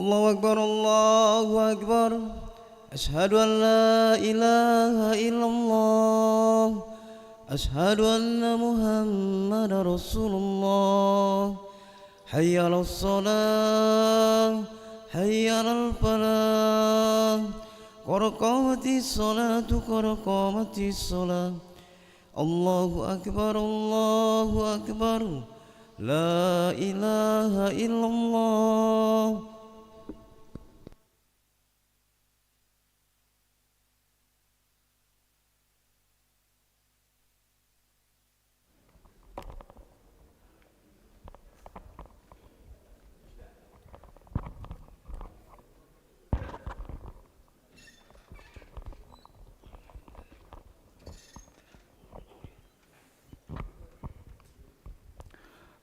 الله أكبر الله أكبر. أشهد أن لا إله إلا الله. أشهد أن محمد رسول الله. حي على الصلاة حي على الفلاح. قد قامت الصلاة قد قامت الصلاة. الله أكبر الله أكبر. لا إله إلا الله.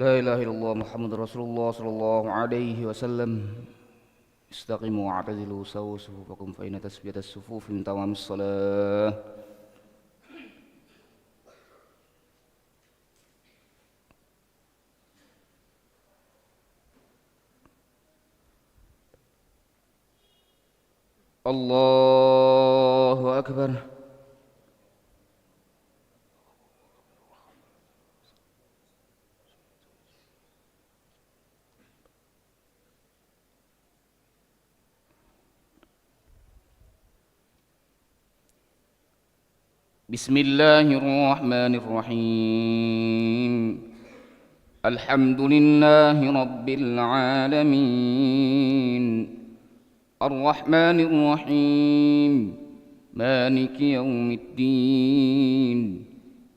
لا إله إلا الله محمد رسول الله صلى الله عليه وسلم. استقيموا واعتدلوا سووا صفوفكم فإن تسبية الصفوف من تمام الصلاة. الله أكبر. بسم الله الرحمن الرحيم. الحمد لله رب العالمين الرحمن الرحيم مالك يوم الدين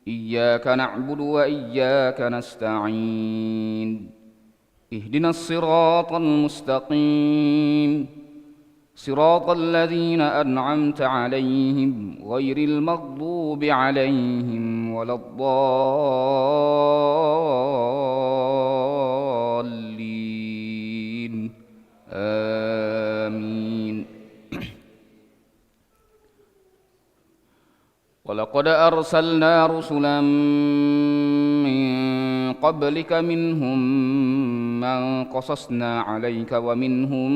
إياك نعبد وإياك نستعين اهدنا الصراط المستقيم صراط الذين أنعمت عليهم غير المغضوب عليهم ولا الضالين آمين. ولقد أرسلنا رسلا من قبلك منهم من قصصنا عليك ومنهم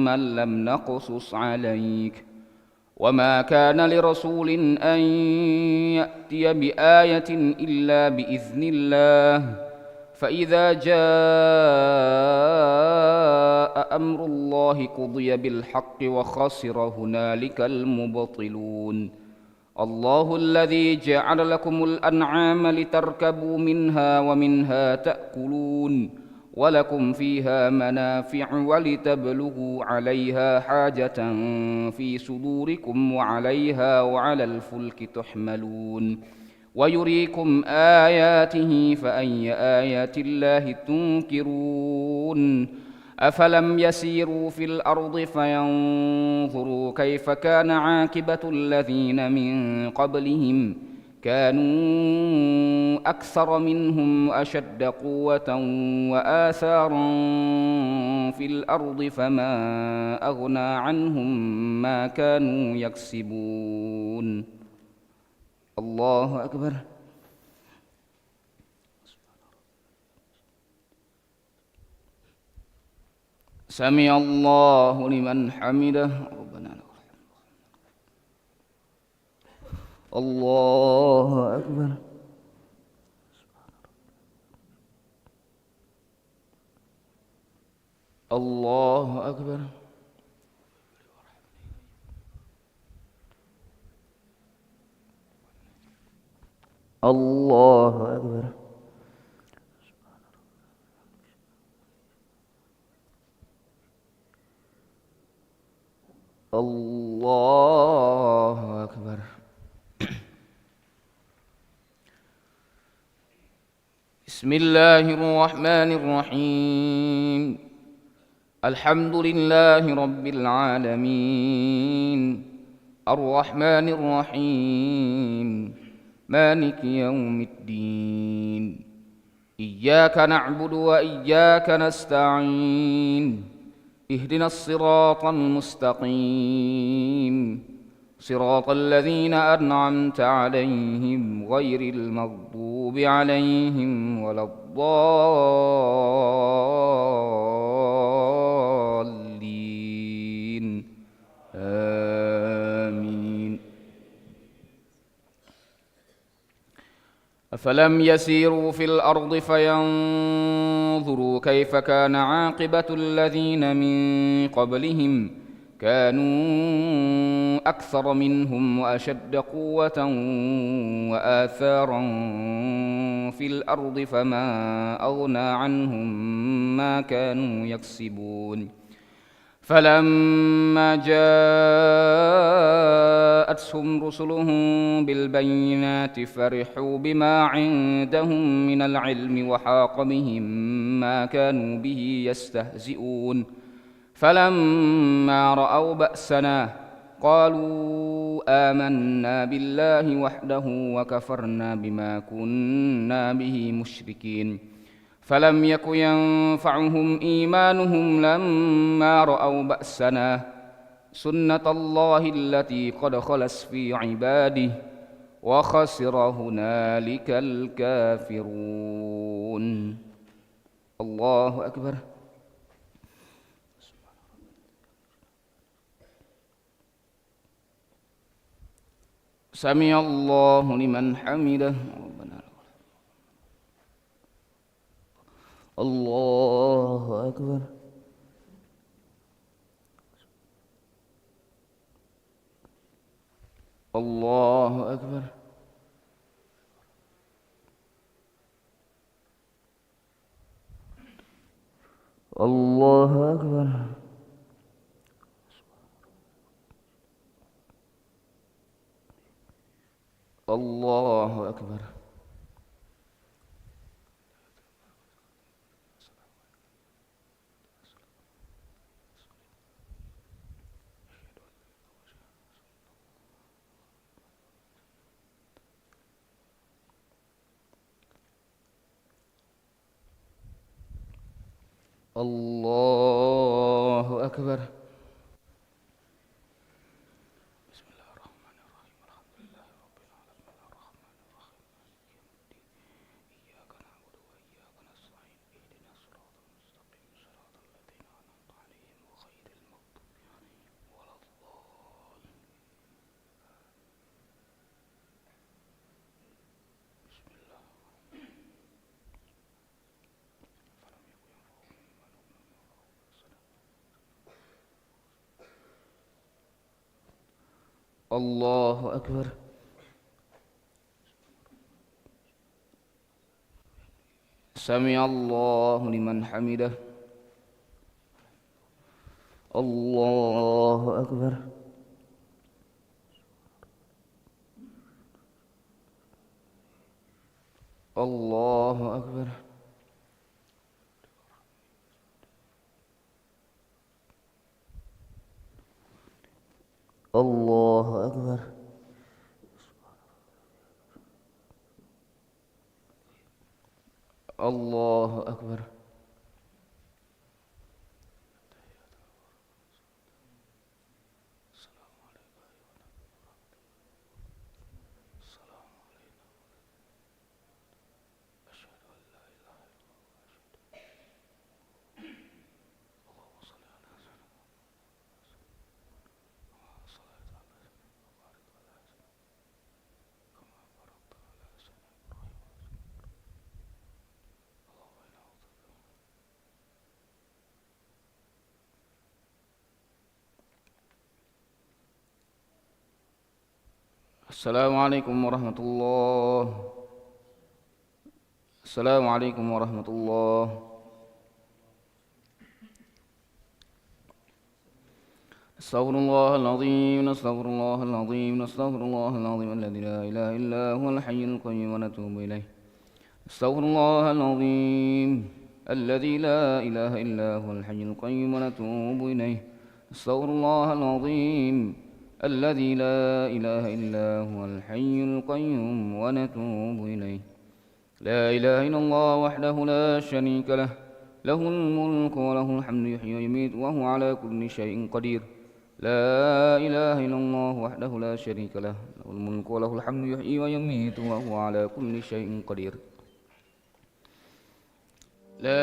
من لم نقصص عليك وما كان لرسول أن يأتي بآية إلا بإذن الله فإذا جاء أمر الله قضي بالحق وخسر هنالك المبطلون. الله الذي جعل لكم الأنعام لتركبوا منها ومنها تأكلون ولكم فيها منافع ولتبلغوا عليها حاجة في صدوركم وعليها وعلى الفلك تحملون ويريكم آياته فأي آيات الله تنكرون. أفلم يسيروا في الأرض فينظروا كيف كان عاقبة الذين من قبلهم كانوا أكثر منهم وأشد قوة وآثارا في الأرض فما أغنى عنهم ما كانوا يكسبون. الله أكبر. سمع الله لمن حمده ربنا لك الحمد. الله أكبر. الله أكبر. الله أكبر. الله أكبر. بسم الله الرحمن الرحيم. الحمد لله رب العالمين الرحمن الرحيم مالك يوم الدين إياك نعبد وإياك نستعين اهدنا الصراط المستقيم صراط الذين أنعمت عليهم غير المغضوب عليهم ولا الضالين أفلم يسيروا في الأرض فينظروا كيف كان عاقبة الذين من قبلهم كانوا أكثر منهم وأشد قوة وآثارا في الأرض فما أغنى عنهم ما كانوا يكسبون فلما جاءتهم رسلهم بالبينات فرحوا بما عندهم من العلم وحاق بهم ما كانوا به يستهزئون فلما رأوا بأسنا قالوا آمنا بالله وحده وكفرنا بما كنا به مشركين فلم يك ينفعهم إيمانهم لما رأوا بأسنا سنة الله التي قد خلت في عباده وخسر هنالك الكافرون. الله أكبر. سمع الله لمن حمده. الله أكبر. الله أكبر. الله أكبر. الله أكبر. الله أكبر. بسم الله الرحمن الرحيم الحمد لله رب العالمين الرحمن الرحيم مالك يوم الدين إياك نعبد وإياك نستعين اهدنا الصراط المستقيم صراط الذين أنعمت عليهم غير المغضوب عليهم ولا الضالين. بسم الله الله أكبر. سمع الله لمن حمده. الله أكبر. الله أكبر. الله أكبر. الله أكبر. السلام عليكم ورحمة الله. السلام عليكم ورحمة الله. استغفر الله العظيم نستغفر الله العظيم نستغفر الله العظيم الذي لا إله إلا هو الحي القيوم ونتوب إليه. استغفر الله العظيم الذي لا إله إلا هو الحي القيوم ونتوب إليه. استغفر الله العظيم الذي لا إله إلا هو الحي القيوم ونتوب إليه. لا إله إلا الله وحده لا شريك له له الملك وله الحمد يحيي ويميت وهو على كل شيء قدير. لا إله إلا الله وحده لا شريك له له الملك وله الحمد يحيي ويميت وهو على كل شيء قدير. لا